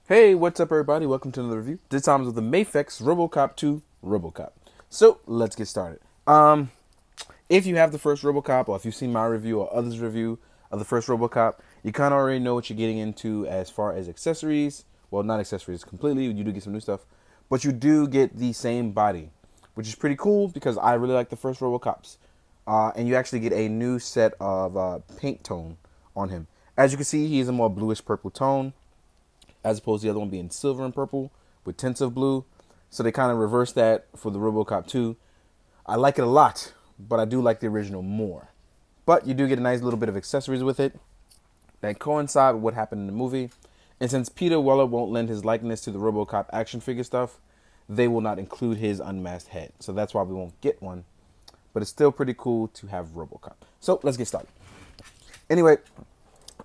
Hey, what's up, everybody? Welcome to another review. This time with the Mafex Robocop 2 Robocop. So let's get started. If you have the first Robocop, or if you've seen my review or others' review of the first Robocop, you kind of already know what you're getting into as far as accessories. Well, not accessories completely. You do get some new stuff, but you do get the same body, which is pretty cool because I really like the first Robocops. And you actually get a new set of paint tone on him. As you can see, he is a more bluish purple tone, as opposed to the other one being silver and purple with tints of blue. So they kind of reversed that for the Robocop 2. I like it a lot, but I do like the original more. But you do get a nice little bit of accessories with it that coincide with what happened in the movie. And since Peter Weller won't lend his likeness to the Robocop action figure stuff, they will not include his unmasked head. So that's why we won't get one. But it's still pretty cool to have Robocop. So let's get started. Anyway,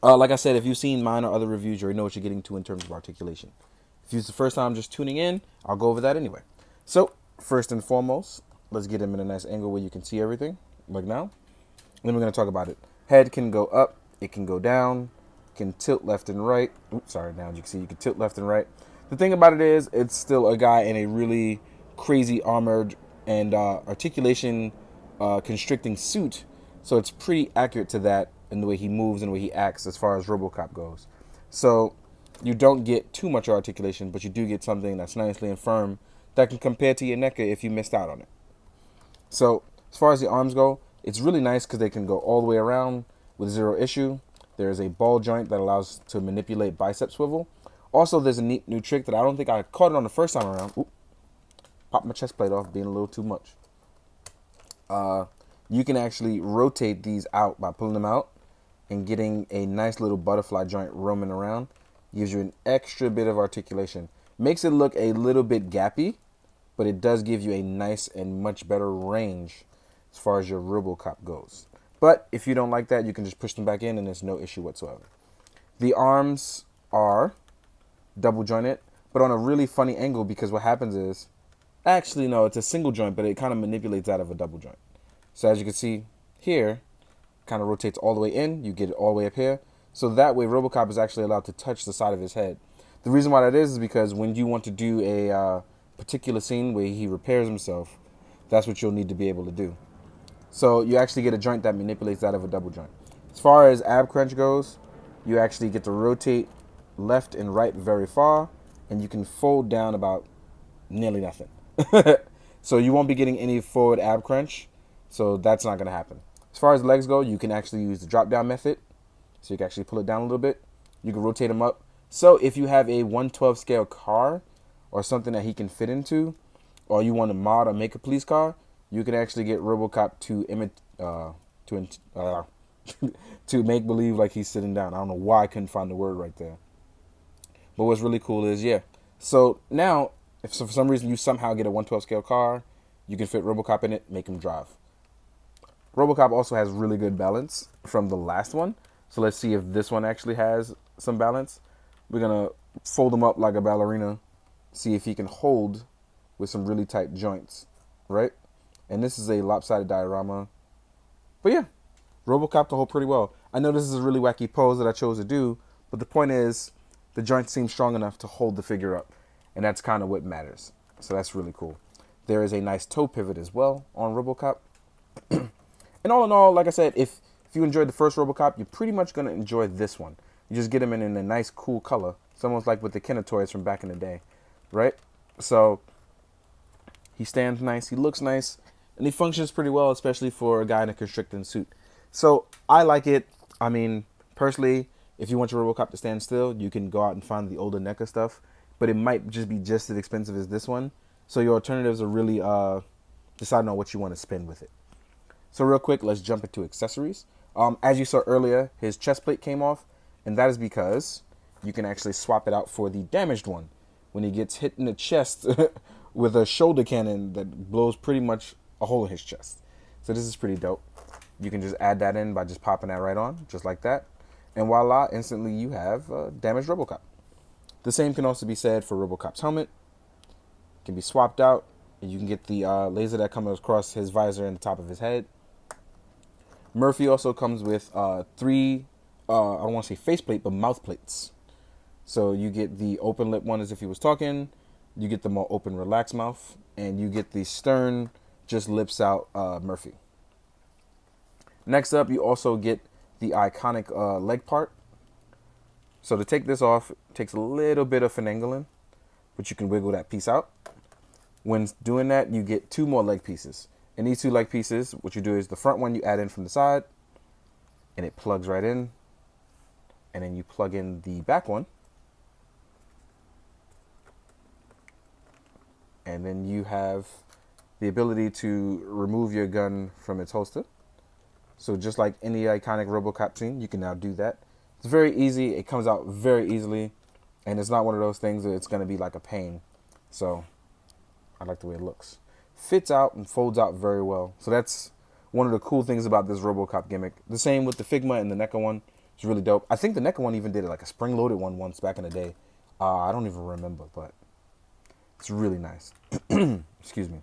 like I said, if you've seen mine or other reviews, you already know what you're getting to in terms of articulation. If it's the first time just tuning in, I'll go over that anyway. So, first and foremost, let's get him in a nice angle where you can see everything, like now. Then we're going to talk about it. Head can go up, it can go down, can tilt left and right. Oops, sorry, now you can see you can tilt left and right. The thing about it is, it's still a guy in a really crazy armored and articulation constricting suit, so it's pretty accurate to that in the way he moves and the way he acts as far as Robocop goes. So you don't get too much articulation, but you do get something that's nicely and firm that can compare to your NECA if you missed out on it. So as far as the arms go, it's really nice because they can go all the way around with zero issue. There's a ball joint that allows to manipulate bicep swivel. Also, there's a neat new trick that I don't think I caught it on the first time around. Oop, popped my chest plate off being a little too much. You can actually rotate these out by pulling them out and getting a nice little butterfly joint roaming around. Gives you an extra bit of articulation. Makes it look a little bit gappy, but it does give you a nice and much better range as far as your Robocop goes. But if you don't like that, you can just push them back in and there's no issue whatsoever. The arms are double jointed, but on a really funny angle because what happens is, actually no, it's a single joint, but it kind of manipulates out of a double joint. So as you can see here, kind of rotates all the way in. You get it all the way up here. So that way Robocop is actually allowed to touch the side of his head. The reason why that is because when you want to do a particular scene where he repairs himself, that's what you'll need to be able to do. So you actually get a joint that manipulates out of a double joint. As far as ab crunch goes, you actually get to rotate left and right very far, and you can fold down about nearly nothing. So you won't be getting any forward ab crunch, so that's not going to happen. As far as legs go, you can actually use the drop down method. So you can actually pull it down a little bit. You can rotate them up. So if you have a 1/12 scale car or something that he can fit into, or you want to mod or make a police car, you can actually get Robocop to make believe like he's sitting down. I don't know why I couldn't find the word right there. But what's really cool is, yeah. So now, if for some reason you somehow get a 1/12 scale car, you can fit Robocop in it, make him drive. Robocop also has really good balance from the last one. So let's see if this one actually has some balance. We're going to fold him up like a ballerina, see if he can hold with some really tight joints, right? And this is a lopsided diorama. But yeah, Robocop can hold pretty well. I know this is a really wacky pose that I chose to do, but the point is the joints seem strong enough to hold the figure up. And that's kind of what matters. So that's really cool. There is a nice toe pivot as well on Robocop. And all in all, like I said, if you enjoyed the first Robocop, you're pretty much going to enjoy this one. You just get him in a nice, cool color. It's almost like with the Kenner toys from back in the day, right? So he stands nice, he looks nice, and he functions pretty well, especially for a guy in a constricting suit. So I like it. I mean, personally, if you want your Robocop to stand still, you can go out and find the older NECA stuff, but it might just be just as expensive as this one. So your alternatives are really deciding on what you want to spend with it. So real quick, let's jump into accessories. As you saw earlier, his chest plate came off, and that is because you can actually swap it out for the damaged one when he gets hit in the chest with a shoulder cannon that blows pretty much a hole in his chest. So this is pretty dope. You can just add that in by just popping that right on, just like that. And voila, instantly you have damaged Robocop. The same can also be said for Robocop's helmet. It can be swapped out, and you can get the laser that comes across his visor and the top of his head. Murphy also comes with three, I don't want to say faceplate, but mouth plates. So you get the open lip one as if he was talking, you get the more open relaxed mouth, and you get the stern just lips out Murphy. Next up, you also get the iconic leg part. So to take this off, it takes a little bit of finagling, but you can wiggle that piece out. When doing that, you get two more leg pieces. And these two leg pieces, what you do is the front one you add in from the side, and it plugs right in. And then you plug in the back one. And then you have the ability to remove your gun from its holster. So just like any iconic Robocop scene, you can now do that. It's very easy. It comes out very easily. And it's not one of those things that it's going to be like a pain. So I like the way it looks. Fits out and folds out very well. So that's one of the cool things about this Robocop gimmick. The same with the Figma and the NECA one. It's really dope. I think the NECA one even did it like a spring-loaded one once back in the day. I don't even remember, but it's really nice. Excuse me.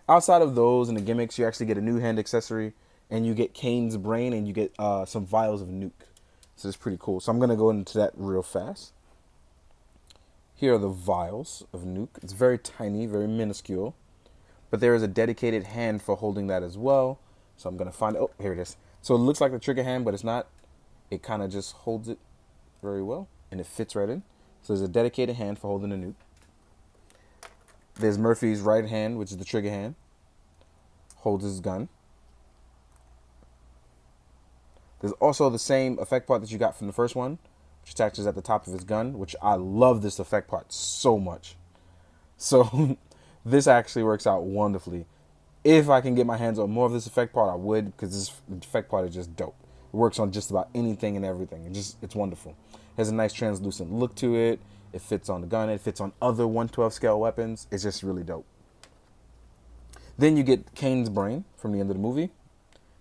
Outside of those and the gimmicks, you actually get a new hand accessory, and you get Kane's brain, and you get some vials of nuke. So it's pretty cool. So I'm going to go into that real fast. Here are the vials of nuke. It's very tiny, very minuscule. But there is a dedicated hand for holding that as well. So I'm going to find it. Oh, here it is. So it looks like the trigger hand, but it's not. It kind of just holds it very well, and it fits right in. So there's a dedicated hand for holding the nuke. There's Murphy's right hand, which is the trigger hand. Holds his gun. There's also the same effect part that you got from the first one, which attaches at the top of his gun, which I love this effect part so much. So this actually works out wonderfully. If I can get my hands on more of this effect part, I would, because this effect part is just dope. It works on just about anything and everything. It's wonderful. It has a nice translucent look to it. It fits on the gun. It fits on other 1/12 scale weapons. It's just really dope. Then you get Kane's brain from the end of the movie,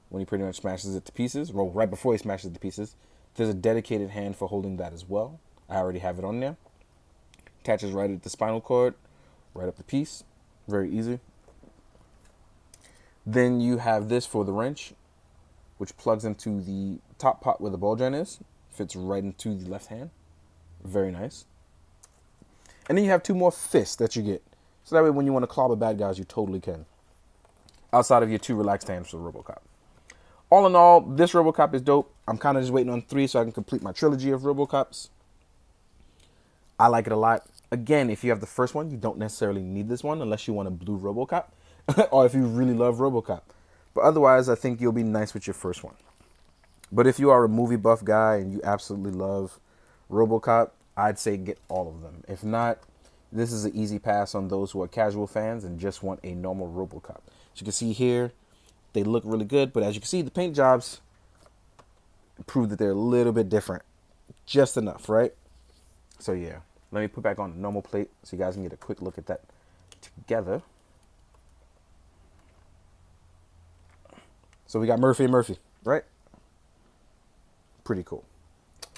when he pretty much smashes it to pieces. Well, right before he smashes it to pieces. There's a dedicated hand for holding that as well. I already have it on there. Attaches right at the spinal cord, right up the piece. Very easy. Then you have this for the wrench, which plugs into the top pot where the ball joint is. Fits right into the left hand. Very nice. And then you have two more fists that you get. So that way when you want to clobber bad guys, you totally can. Outside of your two relaxed hands for Robocop. All in all, this Robocop is dope. I'm kind of just waiting on 3 so I can complete my trilogy of Robocops. I like it a lot. Again, if you have the first one, you don't necessarily need this one unless you want a blue Robocop or if you really love Robocop. But otherwise, I think you'll be nice with your first one. But if you are a movie buff guy and you absolutely love Robocop, I'd say get all of them. If not, this is an easy pass on those who are casual fans and just want a normal Robocop. As you can see here, they look really good, but as you can see, the paint jobs prove that they're a little bit different. Just enough, right? So yeah, let me put back on the normal plate so you guys can get a quick look at that together. So we got Murphy and Murphy, right? Pretty cool.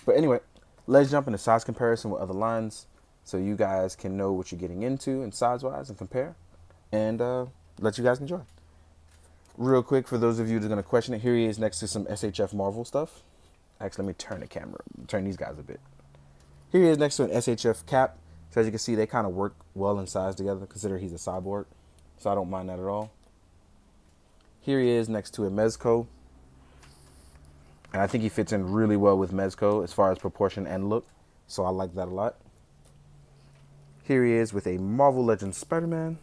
But anyway, let's jump into size comparison with other lines so you guys can know what you're getting into and size-wise and compare. And let you guys enjoy. Real quick, for those of you that are going to question it, here he is next to some SHF Marvel stuff. Actually, let me turn the camera, turn these guys a bit. Here he is next to an SHF cap. So as you can see, they kind of work well in size together, considering he's a cyborg. So I don't mind that at all. Here he is next to a Mezco. And I think he fits in really well with Mezco as far as proportion and look. So I like that a lot. Here he is with a Marvel Legends Spider-Man.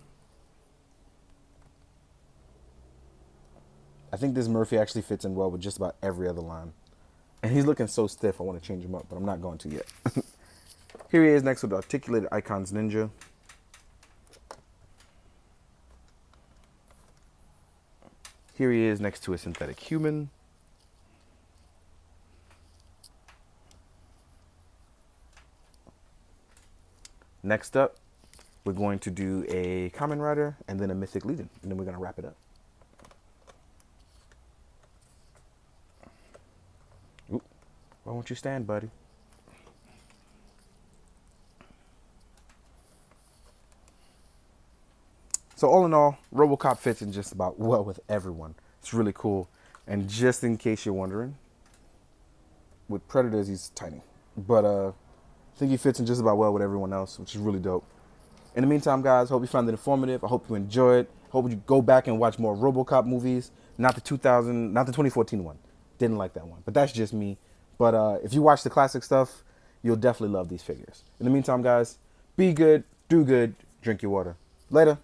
I think this Murphy actually fits in well with just about every other line. And he's looking so stiff, I want to change him up, but I'm not going to yet. Here he is next with the Articulated Icons Ninja. Here he is next to a Synthetic Human. Next up, we're going to do a Kamen Rider and then a Mythic Legion, and then we're going to wrap it up. Oop. Why won't you stand, buddy? So all in all, Robocop fits in just about well with everyone. It's really cool. And just in case you're wondering, with Predators, he's tiny. But I think he fits in just about well with everyone else, which is really dope. In the meantime, guys, hope you found it informative. I hope you enjoyed. Hope you go back and watch more RoboCop movies. Not the 2014 one. Didn't like that one, but that's just me. But if you watch the classic stuff, you'll definitely love these figures. In the meantime, guys, be good, do good, drink your water. Later.